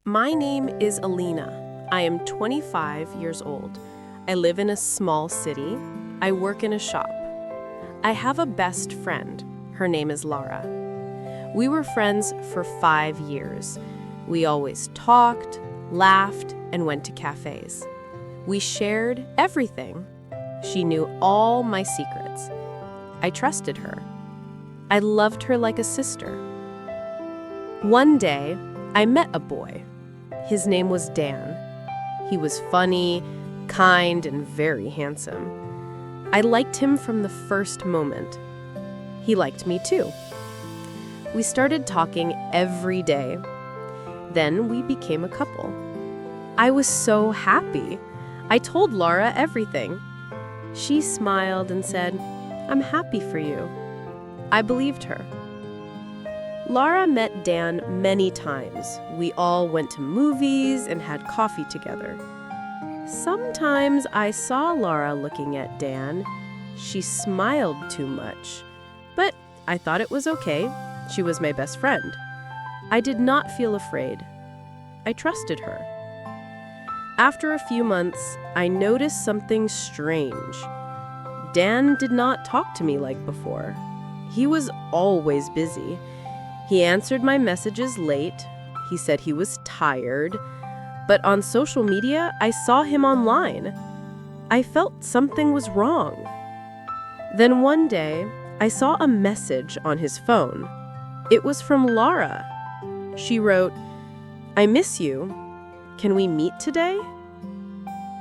My name is Alina. I am 25 years old. I live in a small city. I work in a shop. I have a best friend. Her name is Lara. We were friends for 5 years. We always talked, laughed, and went to cafes. We shared everything. She knew all my secrets. I trusted her. I loved her like a sister. One day, I met a boy. His name was Dan. He was funny, kind, and very handsome. I liked him from the first moment. He liked me too. We started talking every day. Then we became a couple. I was so happy. I told Laura everything. She smiled and said, "I'm happy for you." I believed her. Lara met Dan many times. We all went to movies and had coffee together. Sometimes I saw Lara looking at Dan. She smiled too much, but I thought it was okay. She was my best friend. I did not feel afraid. I trusted her. After a few months, I noticed something strange. Dan did not talk to me like before. He was always busy. He answered my messages late. He said he was tired. But on social media, I saw him online. I felt something was wrong. Then one day, I saw a message on his phone. It was from Lara. She wrote, "I miss you. Can we meet today?"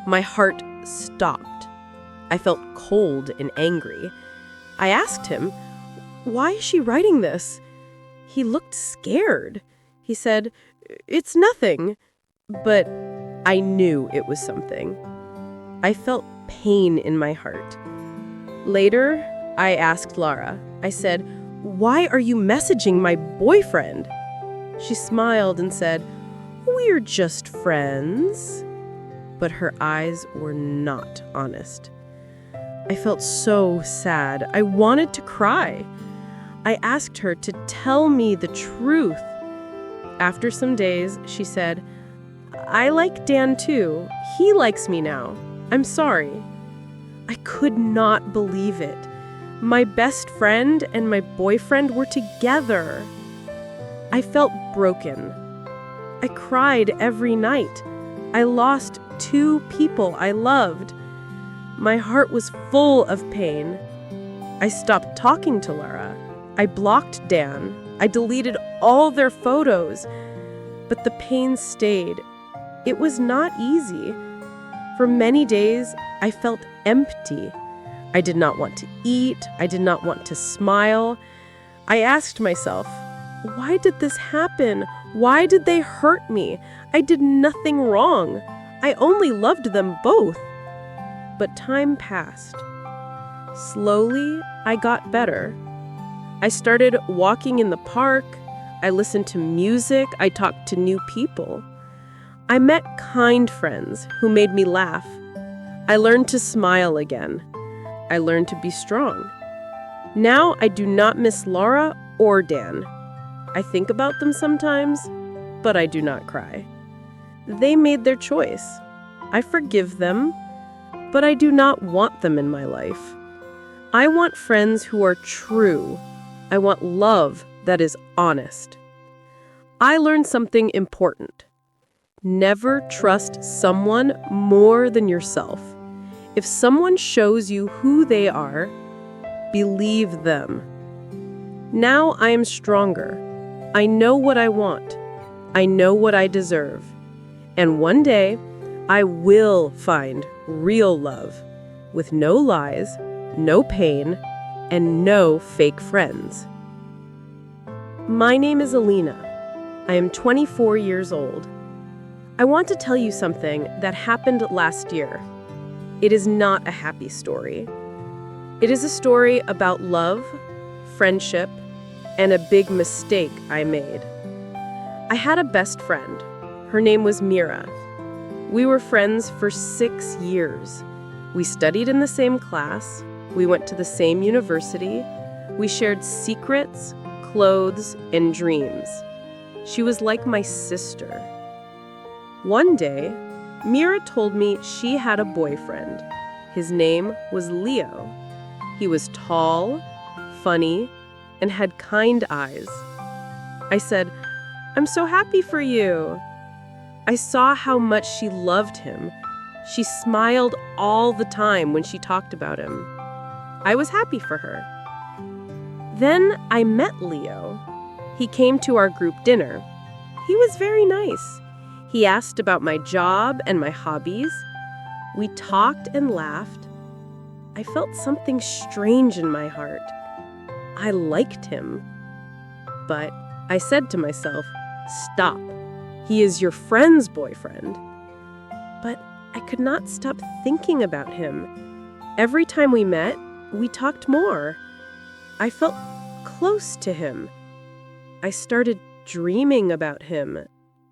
My heart stopped. I felt cold and angry. I asked him, "Why is she writing this?" He looked scared. He said, "It's nothing." But I knew it was something. I felt pain in my heart. Later, I asked Lara. I said, "Why are you messaging my boyfriend?" She smiled and said, "We're just friends." But her eyes were not honest. I felt so sad. I wanted to cry. I asked her to tell me the truth. After some days, she said, "I like Dan too. He likes me now. I'm sorry." I could not believe it. My best friend and my boyfriend were together. I felt broken. I cried every night. I lost 2 people I loved. My heart was full of pain. I stopped talking to Lara. I blocked Dan. I deleted all their photos. But the pain stayed. It was not easy. For many days, I felt empty. I did not want to eat. I did not want to smile. I asked myself, why did this happen? Why did they hurt me? I did nothing wrong. I only loved them both. But time passed. Slowly, I got better. I started walking in the park. I listened to music. I talked to new people. I met kind friends who made me laugh. I learned to smile again. I learned to be strong. Now I do not miss Laura or Dan. I think about them sometimes, but I do not cry. They made their choice. I forgive them, but I do not want them in my life. I want friends who are true. I want love that is honest. I learned something important. Never trust someone more than yourself. If someone shows you who they are, believe them. Now I am stronger. I know what I want. I know what I deserve. And one day, I will find real love with no lies, no pain, and no fake friends. My name is Alina. I am 24 years old. I want to tell you something that happened last year. It is not a happy story. It is a story about love, friendship, and a big mistake I made. I had a best friend. Her name was Mira. We were friends for 6 years. We studied in the same class. We went to the same university. We shared secrets, clothes, and dreams. She was like my sister. One day, Mira told me she had a boyfriend. His name was Leo. He was tall, funny, and had kind eyes. I said, "I'm so happy for you." I saw how much she loved him. She smiled all the time when she talked about him. I was happy for her. Then I met Leo. He came to our group dinner. He was very nice. He asked about my job and my hobbies. We talked and laughed. I felt something strange in my heart. I liked him. But I said to myself, "Stop. He is your friend's boyfriend." But I could not stop thinking about him. Every time we met, we talked more. I felt close to him. I started dreaming about him.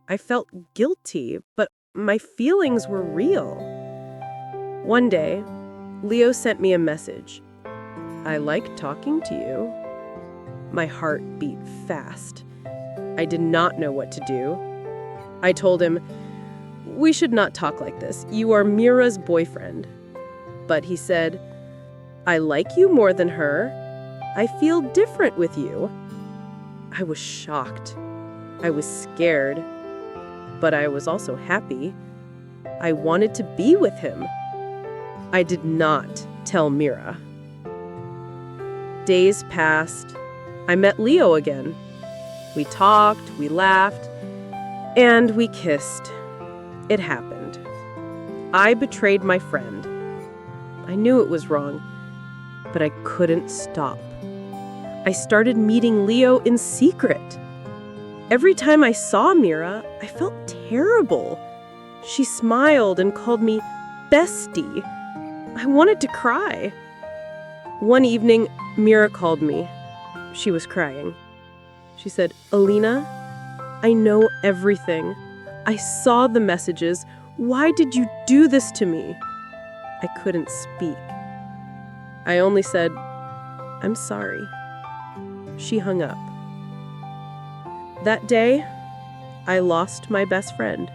I felt guilty, but my feelings were real. One day, Leo sent me a message. "I like talking to you." My heart beat fast. I did not know what to do. I told him, "We should not talk like this. You are Mira's boyfriend." But he said, "I like you more than her. I feel different with you." I was shocked. I was scared. But I was also happy. I wanted to be with him. I did not tell Mira. Days passed. I met Leo again. We talked, we laughed, and we kissed. It happened. I betrayed my friend. I knew it was wrong, but I couldn't stop. I started meeting Leo in secret. Every time I saw Mira, I felt terrible. She smiled and called me bestie. I wanted to cry. One evening, Mira called me. She was crying. She said, "Alina, I know everything. I saw the messages. Why did you do this to me?" I couldn't speak. I only said, "I'm sorry." She hung up. That day, I lost my best friend.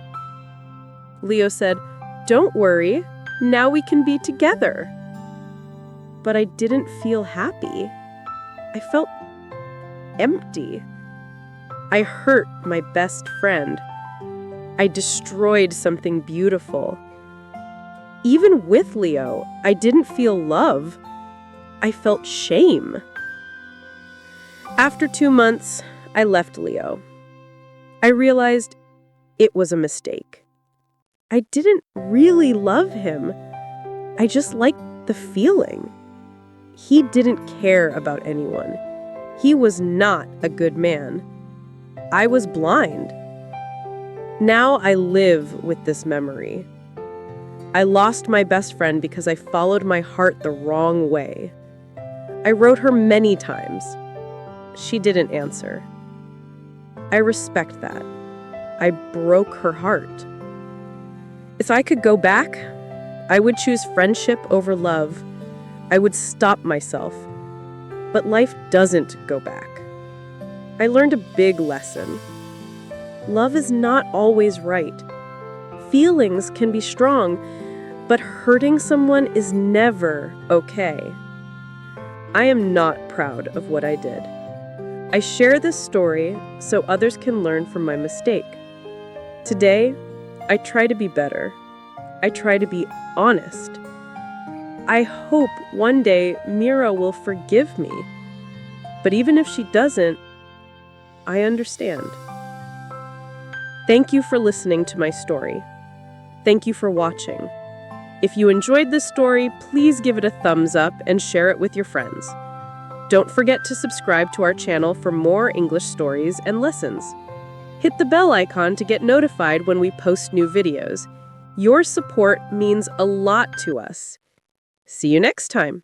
Leo said, "Don't worry, now we can be together." But I didn't feel happy. I felt empty. I hurt my best friend. I destroyed something beautiful. Even with Leo, I didn't feel love. I felt shame. After 2 months, I left Leo. I realized it was a mistake. I didn't really love him. I just liked the feeling. He didn't care about anyone. He was not a good man. I was blind. Now I live with this memory. I lost my best friend because I followed my heart the wrong way. I wrote her many times. She didn't answer. I respect that. I broke her heart. If I could go back, I would choose friendship over love. I would stop myself. But life doesn't go back. I learned a big lesson. Love is not always right. Feelings can be strong, but hurting someone is never okay. I am not proud of what I did. I share this story so others can learn from my mistake. Today, I try to be better. I try to be honest. I hope one day Mira will forgive me. But even if she doesn't, I understand. Thank you for listening to my story. Thank you for watching. If you enjoyed this story, please give it a thumbs up and share it with your friends. Don't forget to subscribe to our channel for more English stories and lessons. Hit the bell icon to get notified when we post new videos. Your support means a lot to us. See you next time.